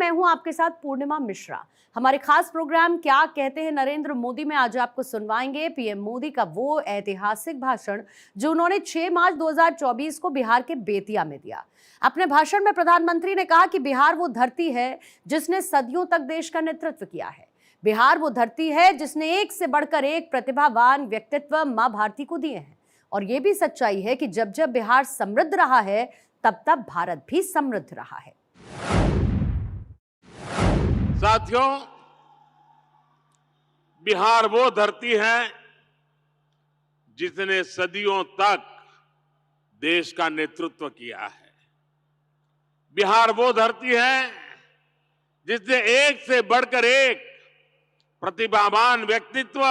मैं हूं आपके साथ पूर्णिमा मिश्रा। हमारे खास प्रोग्राम क्या कहते हैं नरेंद्र मोदी में आज आपको सुनवाएंगे पीएम मोदी का वो ऐतिहासिक भाषण जो उन्होंने 6 मार्च 2024 को बिहार के बेतिया में दिया। अपने भाषण में प्रधानमंत्री ने कहा कि बिहार वो धरती है जिसने सदियों तक देश का नेतृत्व किया है। बिहार वो धरती है जिसने एक से बढ़कर एक प्रतिभावान व्यक्तित्व मां भारती को दिए हैं। और ये भी सच्चाई है कि जब जब बिहार समृद्ध रहा है तब तब भारत भी समृद्ध रहा है। साथियों, बिहार वो धरती है जिसने सदियों तक देश का नेतृत्व किया है। बिहार वो धरती है जिसने एक से बढ़कर एक प्रतिभावान व्यक्तित्व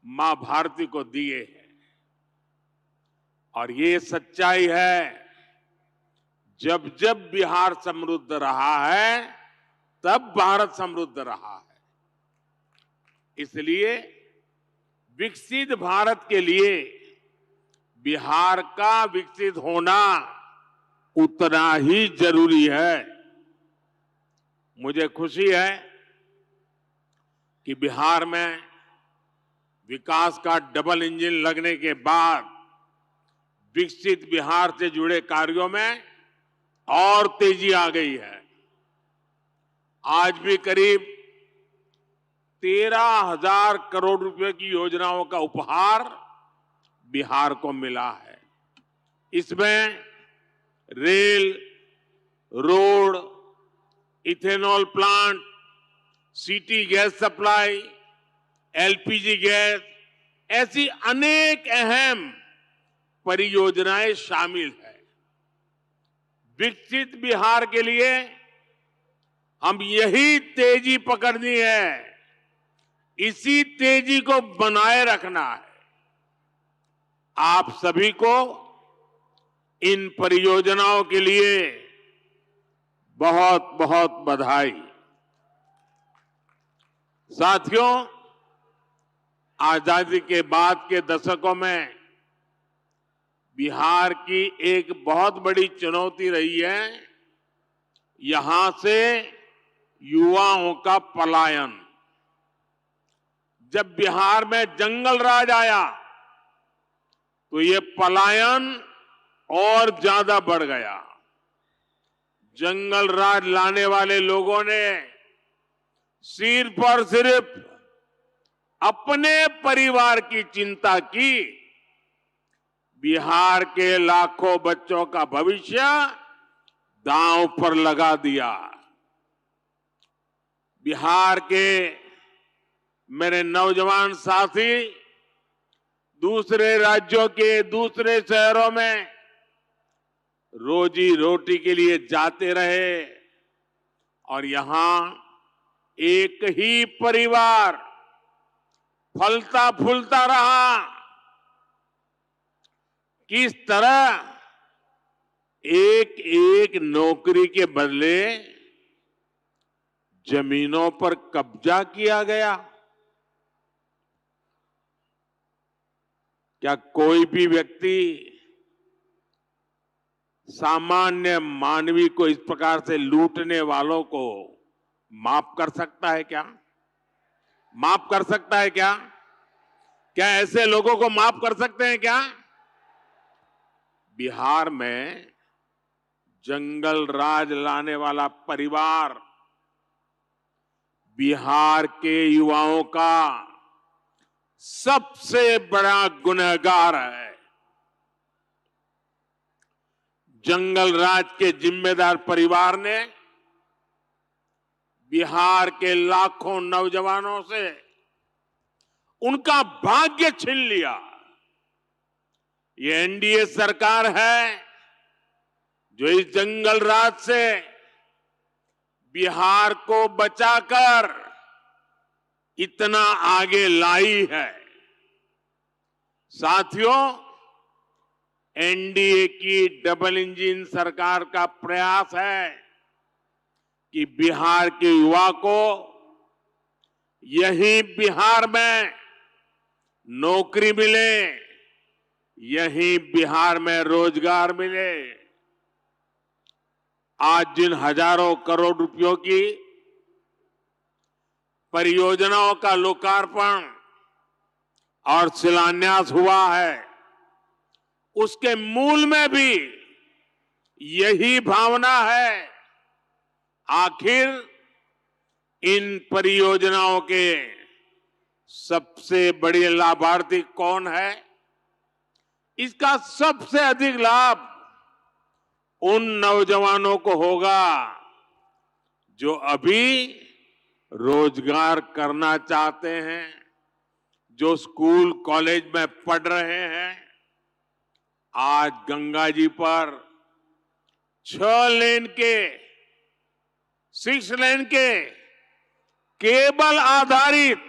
मां भारती को दिए हैं। और ये सच्चाई है, जब जब बिहार समृद्ध रहा है तब भारत समृद्ध रहा है। इसलिए विकसित भारत के लिए बिहार का विकसित होना उतना ही जरूरी है। मुझे खुशी है कि बिहार में विकास का डबल इंजन लगने के बाद विकसित बिहार से जुड़े कार्यों में और तेजी आ गई है। आज भी करीब 13,000 करोड़ रुपए की योजनाओं का उपहार बिहार को मिला है। इसमें rail, road, ethanol plant, city gas supply, LPG gas, ऐसी अनेक अहम परियोजनाएं शामिल है। विकसित बिहार के लिए हम यही तेजी पकड़नी है, इसी तेजी को बनाए रखना है। आप सभी को इन परियोजनाओं के लिए बहुत बहुत बधाई। साथियों, आजादी के बाद के दशकों में बिहार की एक बहुत बड़ी चुनौती रही है यहां से युवाओं का पलायन। जब बिहार में जंगल राज आया तो ये पलायन और ज्यादा बढ़ गया। जंगल राज लाने वाले लोगों ने सिर्फ और सिर्फ अपने परिवार की चिंता की, बिहार के लाखों बच्चों का भविष्य दांव पर लगा दिया। बिहार के मेरे नौजवान साथी दूसरे राज्यों के दूसरे शहरों में रोजी रोटी के लिए जाते रहे और यहां एक ही परिवार फलता फूलता रहा। किस तरह एक एक नौकरी के बदले जमीनों पर कब्जा किया गया। क्या कोई भी व्यक्ति सामान्य मानवी को इस प्रकार से लूटने वालों को माफ कर सकता है क्या? माफ कर सकता है क्या? क्या ऐसे लोगों को माफ कर सकते हैं क्या? बिहार में जंगल राज लाने वाला परिवार बिहार के युवाओं का सबसे बड़ा गुनहगार है। जंगल राज के जिम्मेदार परिवार ने बिहार के लाखों नौजवानों से उनका भाग्य छीन लिया। ये एनडीए सरकार है जो इस जंगल राज से बिहार को बचाकर इतना आगे लाई है। साथियों, एनडीए की डबल इंजन सरकार का प्रयास है कि बिहार के युवा को यही बिहार में नौकरी मिले, यही बिहार में रोजगार मिले। आज जिन हजारों करोड़ रुपयों की परियोजनाओं का लोकार्पण और शिलान्यास हुआ है, उसके मूल में भी यही भावना है। आखिर इन परियोजनाओं के सबसे बड़े लाभार्थी कौन है? इसका सबसे अधिक लाभ उन नौजवानों को होगा जो अभी रोजगार करना चाहते हैं, जो स्कूल कॉलेज में पढ़ रहे हैं। आज गंगा जी पर 6 लेन के केबल आधारित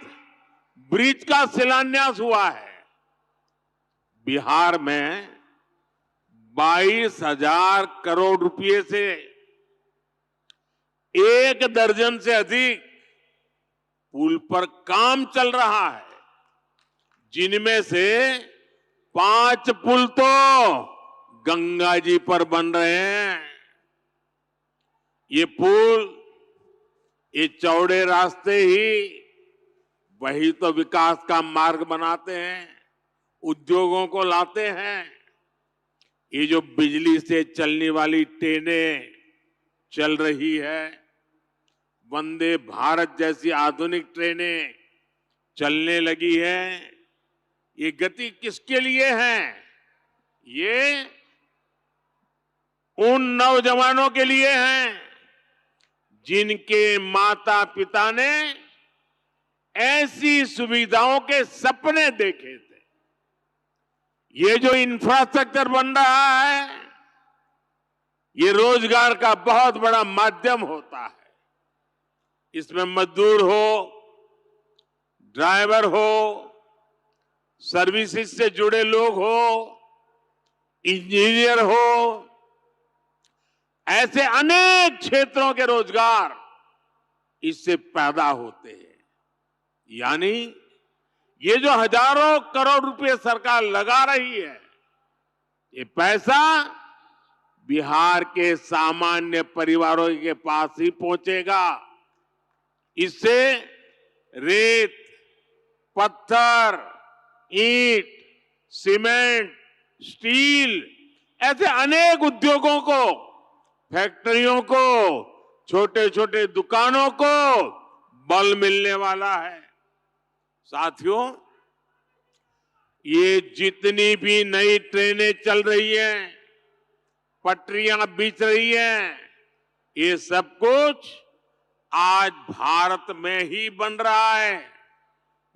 ब्रिज का शिलान्यास हुआ है। बिहार में 22,000 करोड़ रुपए से 1 दर्जन से अधिक पुल पर काम चल रहा है, जिनमें से 5 पुल तो गंगा जी पर बन रहे हैं। ये पुल, ये चौड़े रास्ते ही वही तो विकास का मार्ग बनाते हैं, उद्योगों को लाते हैं। ये जो बिजली से चलने वाली ट्रेनें चल रही है, वंदे भारत जैसी आधुनिक ट्रेनें चलने लगी है, ये गति किसके लिए है? ये उन नौजवानों के लिए है जिनके माता पिता ने ऐसी सुविधाओं के सपने देखे थे। ये जो इंफ्रास्ट्रक्चर बन रहा है, ये रोजगार का बहुत बड़ा माध्यम होता है। इसमें मजदूर हो, ड्राइवर हो, सर्विसेज से जुड़े लोग हो, इंजीनियर हो, ऐसे अनेक क्षेत्रों के रोजगार इससे पैदा होते हैं। यानी ये जो हजारों करोड़ रुपए सरकार लगा रही है, ये पैसा बिहार के सामान्य परिवारों के पास ही पहुंचेगा। इससे रेत, पत्थर, ईंट, सीमेंट, स्टील ऐसे अनेक उद्योगों को, फैक्ट्रियों को, छोटे छोटे दुकानों को बल मिलने वाला है। साथियों, ये जितनी भी नई ट्रेनें चल रही हैं, पटरियां बिछ रही हैं, ये सब कुछ आज भारत में ही बन रहा है।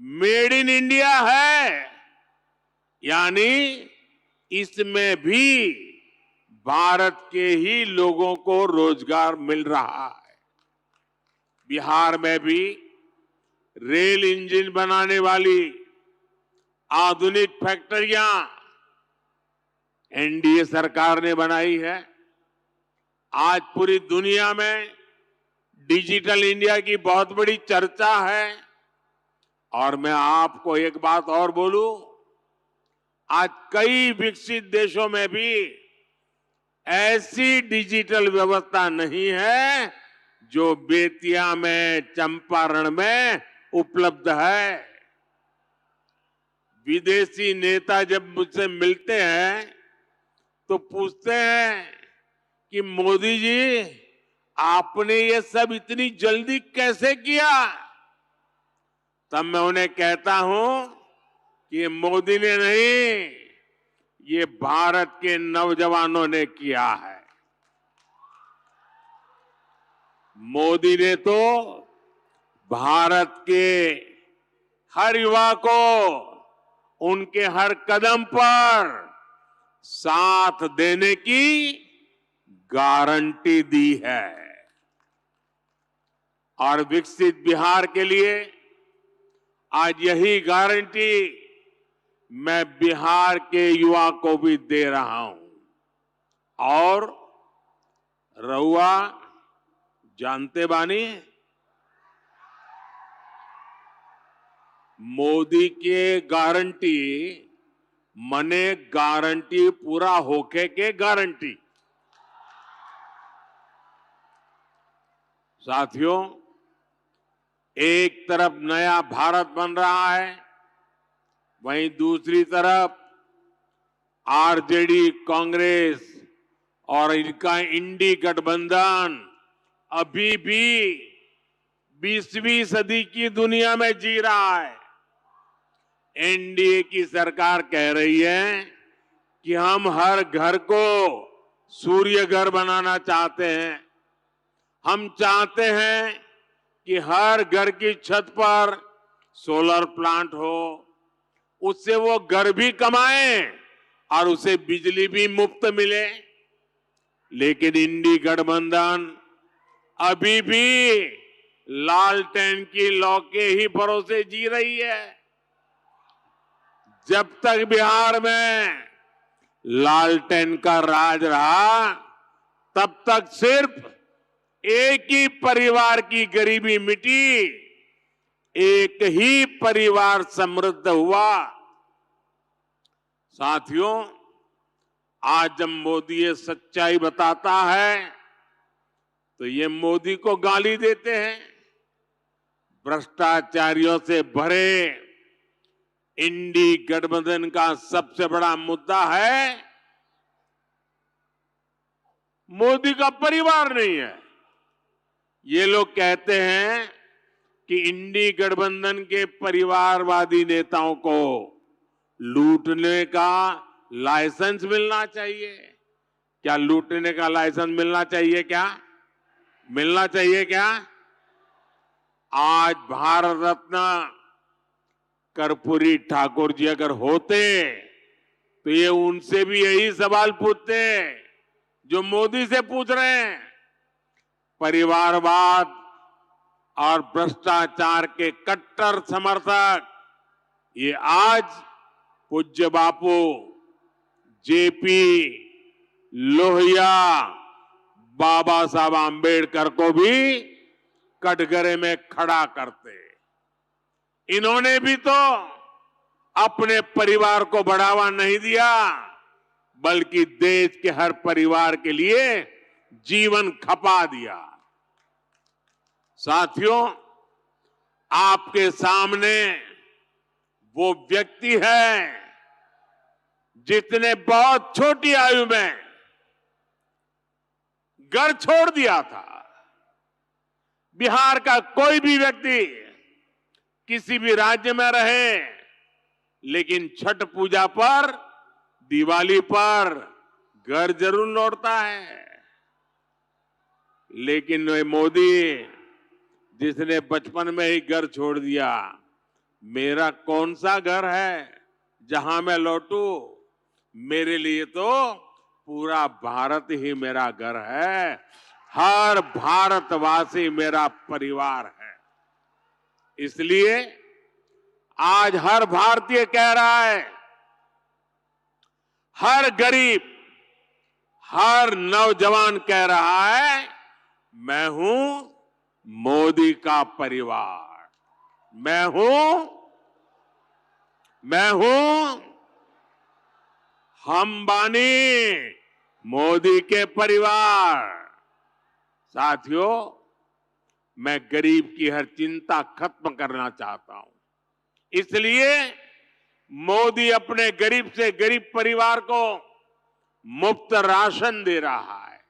मेड इन इंडिया है, यानी इसमें भी भारत के ही लोगों को रोजगार मिल रहा है। बिहार में भी रेल इंजन बनाने वाली आधुनिक फैक्ट्रियां एनडीए सरकार ने बनाई है। आज पूरी दुनिया में डिजिटल इंडिया की बहुत बड़ी चर्चा है। और मैं आपको एक बात और बोलूं, आज कई विकसित देशों में भी ऐसी डिजिटल व्यवस्था नहीं है जो बेतिया में, चंपारण में उपलब्ध है। विदेशी नेता जब मुझसे मिलते हैं तो पूछते हैं कि मोदी जी, आपने ये सब इतनी जल्दी कैसे किया? तब मैं उन्हें कहता हूं कि ये मोदी ने नहीं, ये भारत के नौजवानों ने किया है। मोदी ने तो भारत के हर युवा को उनके हर कदम पर साथ देने की गारंटी दी है। और विकसित बिहार के लिए आज यही गारंटी मैं बिहार के युवा को भी दे रहा हूं। और रहुआ जानते बानी, मोदी के गारंटी मने गारंटी पूरा होके के गारंटी। साथियों, एक तरफ नया भारत बन रहा है, वहीं दूसरी तरफ आरजेडी, कांग्रेस और इनका इंडी गठबंधन अभी भी 20वीं सदी की दुनिया में जी रहा है। एनडीए की सरकार कह रही है कि हम हर घर को सूर्य घर बनाना चाहते हैं। हम चाहते हैं कि हर घर की छत पर सोलर प्लांट हो, उससे वो घर भी कमाएं और उसे बिजली भी मुफ्त मिले। लेकिन इंडी गठबंधन अभी भी लालटेन की लौ के ही भरोसे जी रही है। जब तक बिहार में लालटेन का राज रहा, तब तक सिर्फ एक ही परिवार की गरीबी मिटी, एक ही परिवार समृद्ध हुआ। साथियों, आज जब मोदी ये सच्चाई बताता है तो ये मोदी को गाली देते हैं। भ्रष्टाचारियों से भरे इंडी गठबंधन का सबसे बड़ा मुद्दा है मोदी का परिवार नहीं है। ये लोग कहते हैं कि इंडी गठबंधन के परिवारवादी नेताओं को लूटने का लाइसेंस मिलना चाहिए। क्या लूटने का लाइसेंस मिलना चाहिए? क्या मिलना चाहिए? क्या आज भारत रत्न कर्पूरी ठाकुर जी अगर होते तो ये उनसे भी यही सवाल पूछते जो मोदी से पूछ रहे हैं। परिवारवाद और भ्रष्टाचार के कट्टर समर्थक ये आज पूज्य बापू जेपी लोहिया, बाबा साहब आंबेडकर को भी कटघरे में खड़ा करते। इन्होंने भी तो अपने परिवार को बढ़ावा नहीं दिया, बल्कि देश के हर परिवार के लिए जीवन खपा दिया। साथियों, आपके सामने वो व्यक्ति है जिसने बहुत छोटी आयु में घर छोड़ दिया था। बिहार का कोई भी व्यक्ति किसी भी राज्य में रहे, लेकिन छठ पूजा पर, दिवाली पर घर जरूर लौटता है। लेकिन वे मोदी जिसने बचपन में ही घर छोड़ दिया, मेरा कौन सा घर है जहां मैं लौटूं? मेरे लिए तो पूरा भारत ही मेरा घर है। हर भारतवासी मेरा परिवार है। इसलिए आज हर भारतीय कह रहा है, हर गरीब, हर नौजवान कह रहा है, मैं हूं मोदी का परिवार। मैं हूं हम बानी मोदी के परिवार। साथियों, मैं गरीब की हर चिंता खत्म करना चाहता हूं। इसलिए मोदी अपने गरीब से गरीब परिवार को मुफ्त राशन दे रहा है,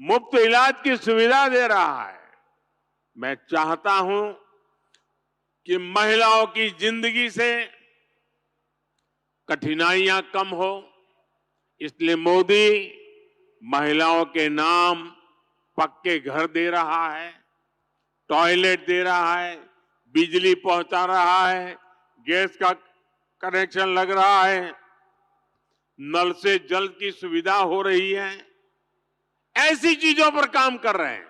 मुफ्त इलाज की सुविधा दे रहा है। मैं चाहता हूं कि महिलाओं की जिंदगी से कठिनाइयां कम हो, इसलिए मोदी महिलाओं के नाम पक्के घर दे रहा है, टॉयलेट दे रहा है, बिजली पहुंचा रहा है, गैस का कनेक्शन लग रहा है, नल से जल की सुविधा हो रही है। ऐसी चीजों पर काम कर रहे हैं।